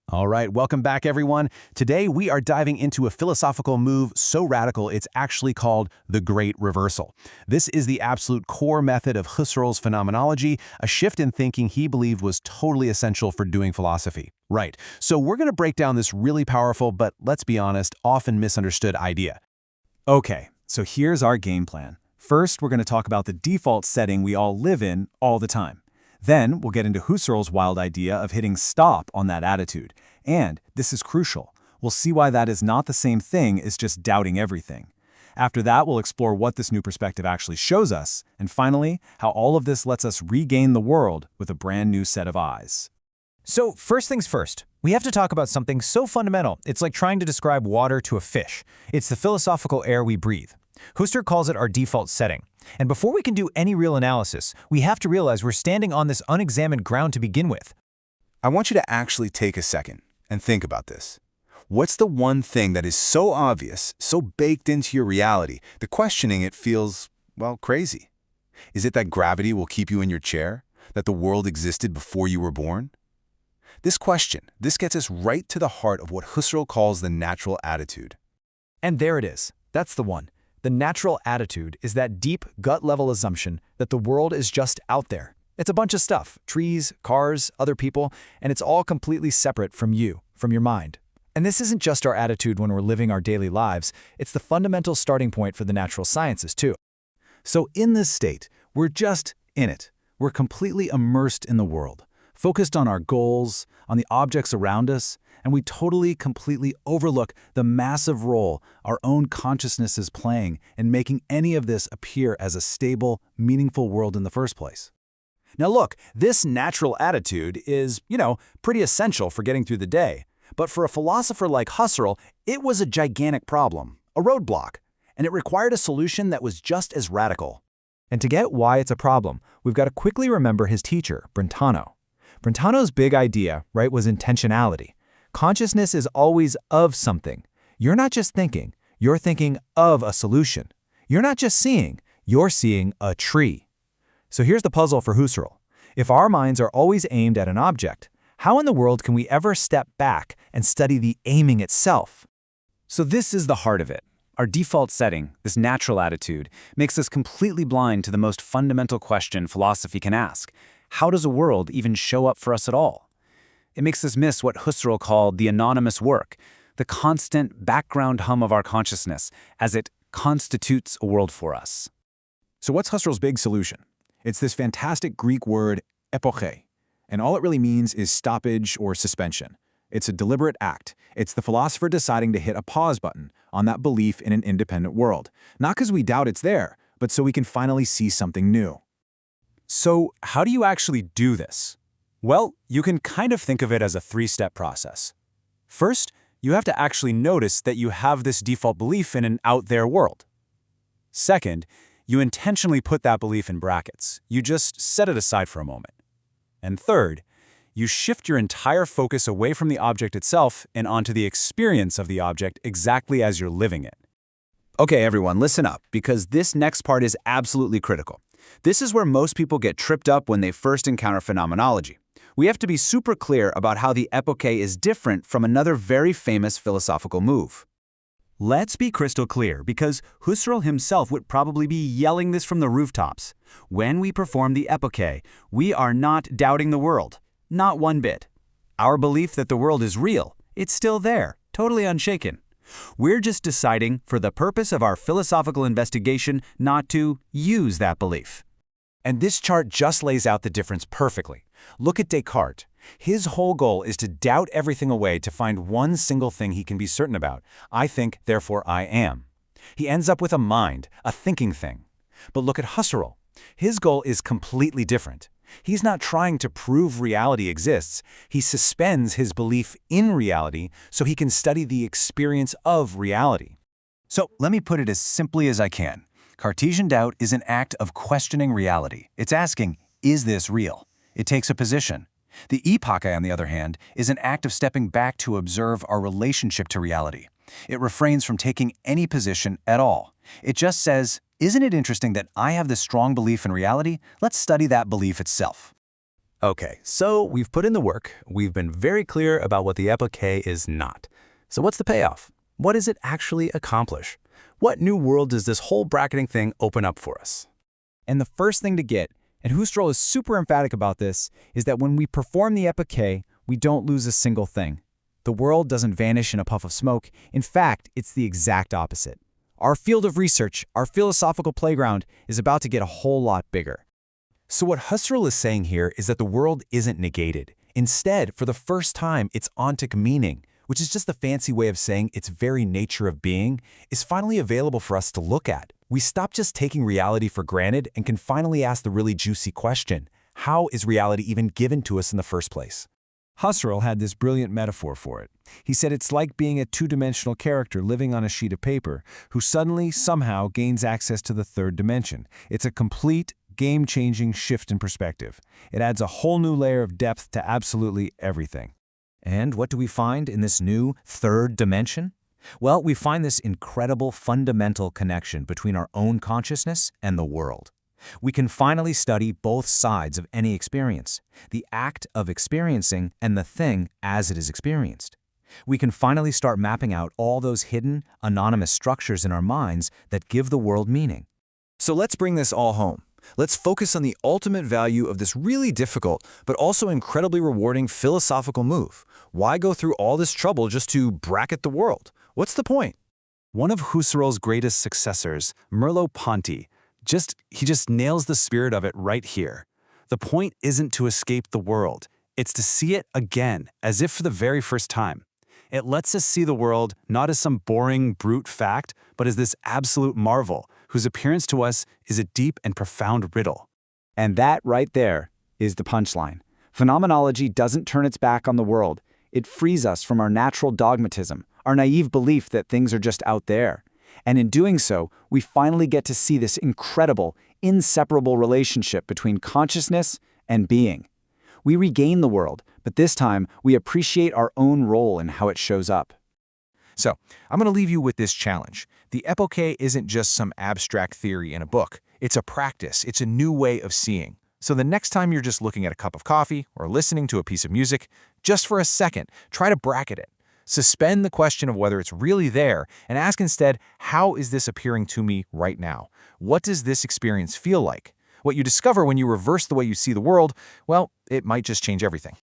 All right, welcome back, everyone. Today, we are diving into a philosophical move so radical it's actually called the Great Reversal. This is the absolute core method of Husserl's phenomenology, a shift in thinking he believed was totally essential for doing philosophy. Right, so we're going to break down this really powerful, but let's be honest, often misunderstood idea. Okay, so here's our game plan. First, we're going to talk about the default setting we all live in all the time. Then, we'll get into Husserl's wild idea of hitting stop on that attitude. And, this is crucial, we'll see why that is not the same thing as just doubting everything. After that, we'll explore what this new perspective actually shows us, and finally, how all of this lets us regain the world with a brand new set of eyes. So first things first, we have to talk about something so fundamental, it's like trying to describe water to a fish. It's the philosophical air we breathe. Husserl calls it our default setting. And before we can do any real analysis, we have to realize we're standing on this unexamined ground to begin with. I want you to actually take a second and think about this. What's the one thing that is so obvious, so baked into your reality, that questioning it feels, well, crazy? Is it that gravity will keep you in your chair? That the world existed before you were born? This gets us right to the heart of what Husserl calls the natural attitude. And there it is. That's the one. The natural attitude is that deep, gut-level assumption that the world is just out there. It's a bunch of stuff, trees, cars, other people, and it's all completely separate from you, from your mind. And this isn't just our attitude when we're living our daily lives, it's the fundamental starting point for the natural sciences, too. So in this state, we're just in it. We're completely immersed in the world, focused on our goals, on the objects around us, and we totally, completely overlook the massive role our own consciousness is playing in making any of this appear as a stable, meaningful world in the first place. Now look, this natural attitude is, pretty essential for getting through the day. But for a philosopher like Husserl, it was a gigantic problem, a roadblock, and it required a solution that was just as radical. And to get why it's a problem, we've got to quickly remember his teacher, Brentano. Brentano's big idea, was intentionality. Consciousness is always of something. You're not just thinking, you're thinking of a solution. You're not just seeing, you're seeing a tree. So here's the puzzle for Husserl. If our minds are always aimed at an object, how in the world can we ever step back and study the aiming itself? So this is the heart of it. Our default setting, this natural attitude, makes us completely blind to the most fundamental question philosophy can ask. How does a world even show up for us at all? It makes us miss what Husserl called the anonymous work, the constant background hum of our consciousness as it constitutes a world for us. So what's Husserl's big solution? It's this fantastic Greek word, epoche, and all it really means is stoppage or suspension. It's a deliberate act. It's the philosopher deciding to hit a pause button on that belief in an independent world, not because we doubt it's there, but so we can finally see something new. So how do you actually do this? Well, you can kind of think of it as a three-step process. First, you have to actually notice that you have this default belief in an out-there world. Second, you intentionally put that belief in brackets. You just set it aside for a moment. And third, you shift your entire focus away from the object itself and onto the experience of the object exactly as you're living it. Okay, everyone, listen up, because this next part is absolutely critical. This is where most people get tripped up when they first encounter phenomenology. We have to be super clear about how the epoche is different from another very famous philosophical move. Let's be crystal clear, because Husserl himself would probably be yelling this from the rooftops. When we perform the epoche, we are not doubting the world. Not one bit. Our belief that the world is real, it's still there, totally unshaken. We're just deciding, for the purpose of our philosophical investigation, not to use that belief. And this chart just lays out the difference perfectly. Look at Descartes. His whole goal is to doubt everything away to find one single thing he can be certain about. I think, therefore I am. He ends up with a mind, a thinking thing. But look at Husserl. His goal is completely different. He's not trying to prove reality exists. He suspends his belief in reality so he can study the experience of reality. So let me put it as simply as I can. Cartesian doubt is an act of questioning reality. It's asking, is this real? It takes a position. The epoche, on the other hand, is an act of stepping back to observe our relationship to reality. It refrains from taking any position at all. It just says, isn't it interesting that I have this strong belief in reality? Let's study that belief itself. Okay, so we've put in the work. We've been very clear about what the epoche is not. So what's the payoff? What does it actually accomplish? What new world does this whole bracketing thing open up for us? And the first thing to get, and Husserl is super emphatic about this, is that when we perform the epoche, we don't lose a single thing. The world doesn't vanish in a puff of smoke. In fact, it's the exact opposite. Our field of research, our philosophical playground, is about to get a whole lot bigger. So what Husserl is saying here is that the world isn't negated. Instead, for the first time, its ontic meaning, which is just a fancy way of saying its very nature of being, is finally available for us to look at. We stop just taking reality for granted and can finally ask the really juicy question: how is reality even given to us in the first place? Husserl had this brilliant metaphor for it. He said it's like being a two-dimensional character living on a sheet of paper who suddenly, somehow, gains access to the third dimension. It's a complete, game-changing shift in perspective. It adds a whole new layer of depth to absolutely everything. And what do we find in this new third dimension? Well, we find this incredible fundamental connection between our own consciousness and the world. We can finally study both sides of any experience, the act of experiencing and the thing as it is experienced. We can finally start mapping out all those hidden, anonymous structures in our minds that give the world meaning. So let's bring this all home. Let's focus on the ultimate value of this really difficult, but also incredibly rewarding philosophical move. Why go through all this trouble just to bracket the world? What's the point? One of Husserl's greatest successors, Merleau-Ponty, he just nails the spirit of it right here. The point isn't to escape the world. It's to see it again, as if for the very first time. It lets us see the world not as some boring, brute fact, but as this absolute marvel, whose appearance to us is a deep and profound riddle. And that right there is the punchline. Phenomenology doesn't turn its back on the world. It frees us from our natural dogmatism, our naive belief that things are just out there. And in doing so, we finally get to see this incredible, inseparable relationship between consciousness and being. We regain the world, but this time we appreciate our own role in how it shows up. So, I'm going to leave you with this challenge. The epoche isn't just some abstract theory in a book. It's a practice. It's a new way of seeing. So the next time you're just looking at a cup of coffee or listening to a piece of music, just for a second, try to bracket it. Suspend the question of whether it's really there and ask instead, how is this appearing to me right now? What does this experience feel like? What you discover when you reverse the way you see the world, well, it might just change everything.